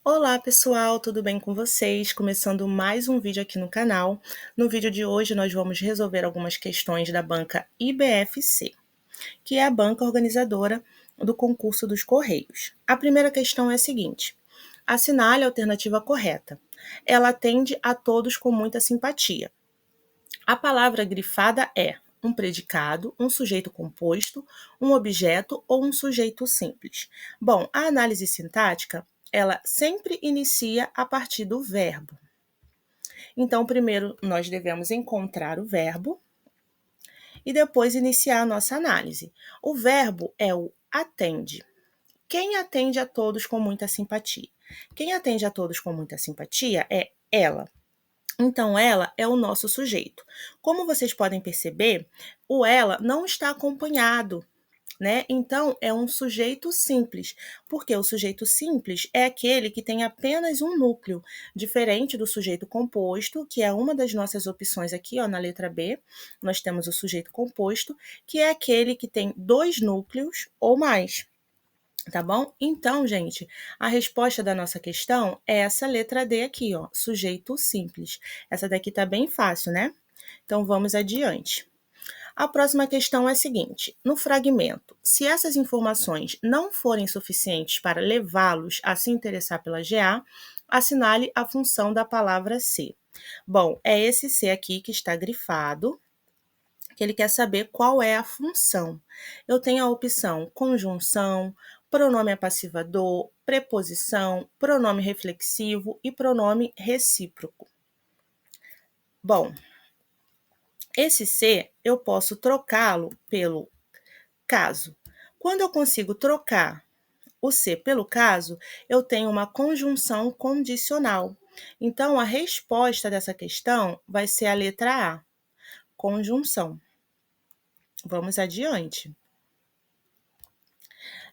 Olá pessoal, tudo bem com vocês? Começando mais um vídeo aqui no canal. No vídeo de hoje nós vamos resolver algumas questões da banca IBFC, que é a banca organizadora do concurso dos Correios. A primeira questão é a seguinte: assinale a alternativa correta. Ela atende a todos com muita simpatia. A palavra grifada é um predicado, um sujeito composto, um objeto ou um sujeito simples. Bom, a análise sintática, ela sempre inicia a partir do verbo. Então, primeiro nós devemos encontrar o verbo e depois iniciar a nossa análise. O verbo é o atende. Quem atende a todos com muita simpatia? Quem atende a todos com muita simpatia é ela. Então, ela é o nosso sujeito. Como vocês podem perceber, o ela não está acompanhado, né? Então, é um sujeito simples, porque o sujeito simples é aquele que tem apenas um núcleo, diferente do sujeito composto, que é uma das nossas opções aqui, ó, na letra B. Nós temos o sujeito composto, que é aquele que tem dois núcleos ou mais. Tá bom? Então, gente, a resposta da nossa questão é essa letra D aqui, ó, sujeito simples. Essa daqui tá bem fácil, né? Então, vamos adiante. A próxima questão é a seguinte: no fragmento, se essas informações não forem suficientes para levá-los a se interessar pela GA, assinale a função da palavra ser. Bom, é esse ser aqui que está grifado, que ele quer saber qual é a função. Eu tenho a opção conjunção, pronome apassivador, preposição, pronome reflexivo e pronome recíproco. Bom, esse ser eu posso trocá-lo pelo caso. Quando eu consigo trocar o ser pelo caso, eu tenho uma conjunção condicional. Então, a resposta dessa questão vai ser a letra A, conjunção. Vamos adiante.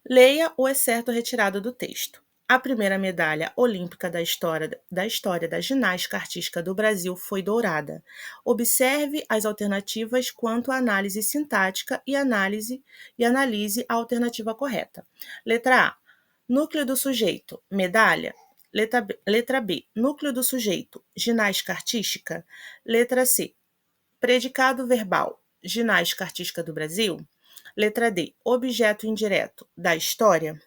Leia o excerto retirado do texto. A primeira medalha olímpica da história da ginástica artística do Brasil foi dourada. Observe as alternativas quanto à análise sintática e analise a alternativa correta. Letra A. Núcleo do sujeito, medalha. Letra B. Núcleo do sujeito, ginástica artística. Letra C. Predicado verbal, ginástica artística do Brasil. Letra D, objeto indireto da história.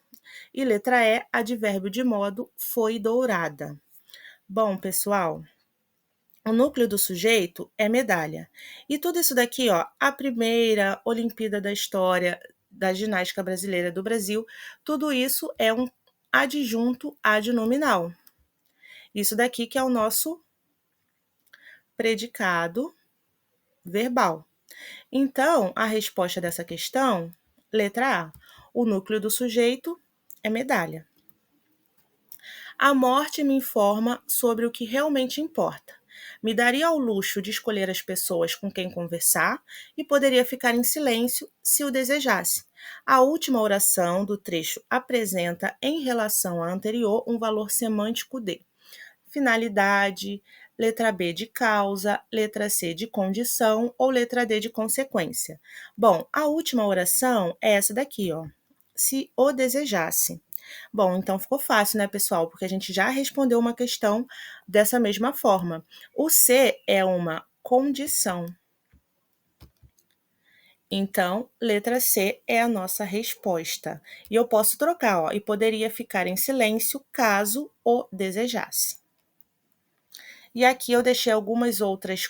E letra E, advérbio de modo, foi dourada. Bom, pessoal, o núcleo do sujeito é medalha. E tudo isso daqui, ó, a primeira Olimpíada da história da ginástica brasileira do Brasil, tudo isso é um adjunto adnominal. Isso daqui que é o nosso predicado verbal. Então, a resposta dessa questão, letra A, o núcleo do sujeito é medalha. A morte me informa sobre o que realmente importa. Me daria ao luxo de escolher as pessoas com quem conversar e poderia ficar em silêncio se o desejasse. A última oração do trecho apresenta, em relação à anterior, um valor semântico de finalidade, letra B de causa, letra C de condição ou letra D de consequência. Bom, a última oração é essa daqui, ó. Se o desejasse. Bom, então ficou fácil, né, pessoal? Porque a gente já respondeu uma questão dessa mesma forma. O C é uma condição. Então, letra C é a nossa resposta. E eu posso trocar, ó, e poderia ficar em silêncio caso o desejasse. E aqui eu deixei algumas outras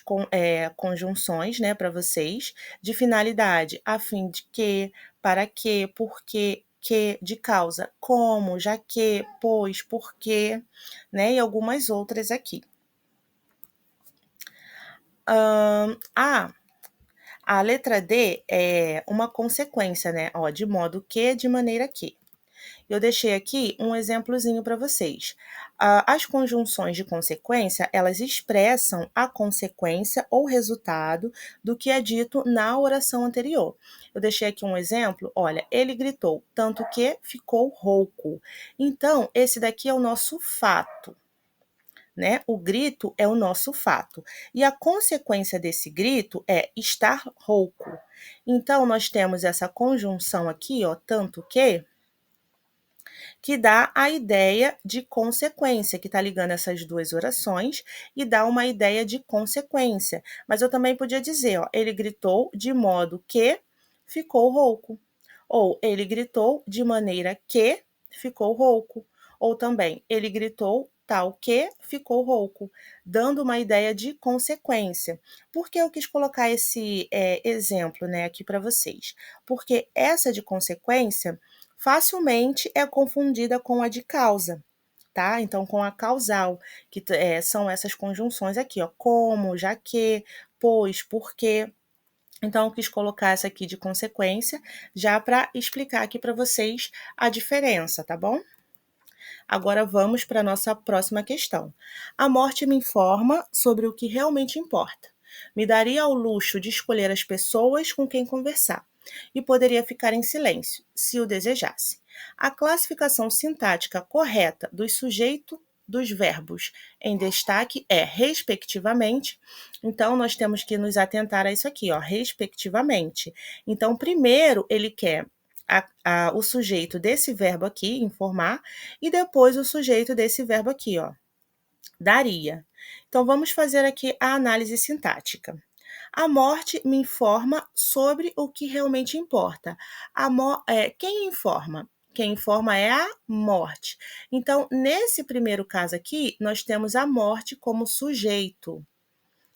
conjunções, né, para vocês, de finalidade, a fim de que, para que, porque, que, de causa, como, já que, pois, porque, né, e algumas outras aqui. A letra D é uma consequência, né, ó, de modo que, de maneira que. Eu deixei aqui um exemplozinho para vocês. As conjunções de consequência, elas expressam a consequência ou resultado do que é dito na oração anterior. Eu deixei aqui um exemplo, olha, ele gritou, tanto que ficou rouco. Então, esse daqui é o nosso fato, né? O grito é o nosso fato. E a consequência desse grito é estar rouco. Então, nós temos essa conjunção aqui, ó, tanto que, que dá a ideia de consequência, que está ligando essas duas orações e dá uma ideia de consequência. Mas eu também podia dizer, ó, ele gritou de modo que ficou rouco. Ou ele gritou de maneira que ficou rouco. Ou também, ele gritou tal que ficou rouco, dando uma ideia de consequência. Por que eu quis colocar esse exemplo, né, aqui para vocês? Porque essa de consequência facilmente é confundida com a de causa, tá? Então, com a causal, que são essas conjunções aqui, ó, como, já que, pois, porque. Então, eu quis colocar essa aqui de consequência, já para explicar aqui para vocês a diferença, tá bom? Agora vamos para a nossa próxima questão. A morte me informa sobre o que realmente importa. Me daria ao luxo de escolher as pessoas com quem conversar e poderia ficar em silêncio, se o desejasse. A classificação sintática correta do sujeito dos verbos em destaque é respectivamente. Então, nós temos que nos atentar a isso aqui, ó, respectivamente. Então, primeiro, ele quer o sujeito desse verbo aqui, informar, e depois o sujeito desse verbo aqui, ó, daria. Então, vamos fazer aqui a análise sintática. A morte me informa sobre o que realmente importa. Quem informa? Quem informa é a morte. Então, nesse primeiro caso aqui, nós temos a morte como sujeito.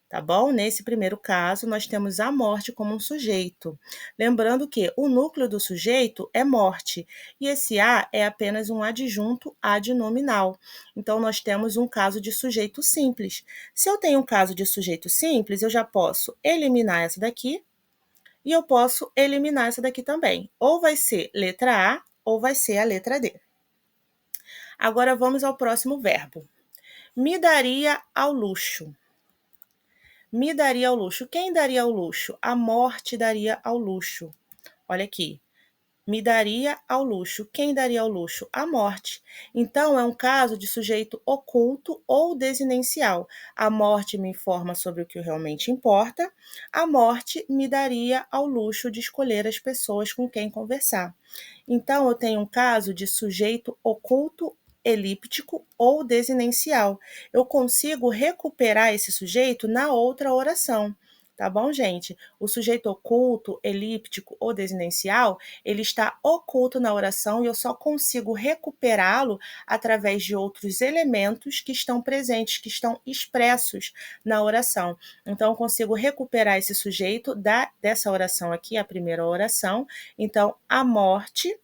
Tá bom? Nesse primeiro caso, nós temos a morte como um sujeito. Lembrando que o núcleo do sujeito é morte, e esse a é apenas um adjunto adnominal. Então, nós temos um caso de sujeito simples. Se eu tenho um caso de sujeito simples, eu já posso eliminar essa daqui, e eu posso eliminar essa daqui também. Ou vai ser letra A, ou vai ser a letra D. Agora, vamos ao próximo verbo. Me daria ao luxo. Me daria ao luxo. Quem daria ao luxo? A morte daria ao luxo. Olha aqui. Me daria ao luxo. Quem daria ao luxo? A morte. Então, é um caso de sujeito oculto ou desinencial. A morte me informa sobre o que realmente importa. A morte me daria ao luxo de escolher as pessoas com quem conversar. Então, eu tenho um caso de sujeito oculto elíptico ou desinencial. Eu consigo recuperar esse sujeito na outra oração. Tá bom, gente? O sujeito oculto, elíptico ou desinencial, ele está oculto na oração e eu só consigo recuperá-lo através de outros elementos que estão presentes, que estão expressos na oração. Então, eu consigo recuperar esse sujeito dessa oração aqui, a primeira oração. Então, a morte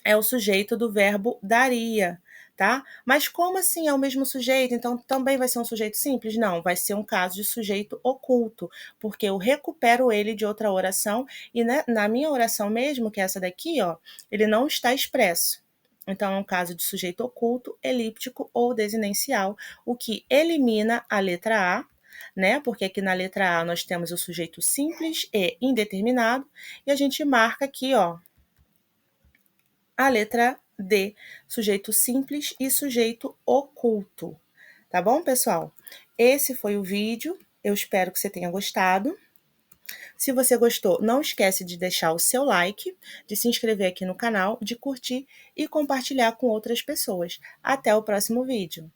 é o sujeito do verbo daria, tá? Mas como assim é o mesmo sujeito? Então também vai ser um sujeito simples? Não, vai ser um caso de sujeito oculto, porque eu recupero ele de outra oração e na minha oração mesmo, que é essa daqui, ó, ele não está expresso. Então é um caso de sujeito oculto, elíptico ou desinencial, o que elimina a letra A, né? Porque aqui na letra A nós temos o sujeito simples e indeterminado, e a gente marca aqui, ó, a letra D, sujeito simples e sujeito oculto. Tá bom, pessoal? Esse foi o vídeo. Eu espero que você tenha gostado. Se você gostou, não esquece de deixar o seu like, de se inscrever aqui no canal, de curtir e compartilhar com outras pessoas. Até o próximo vídeo.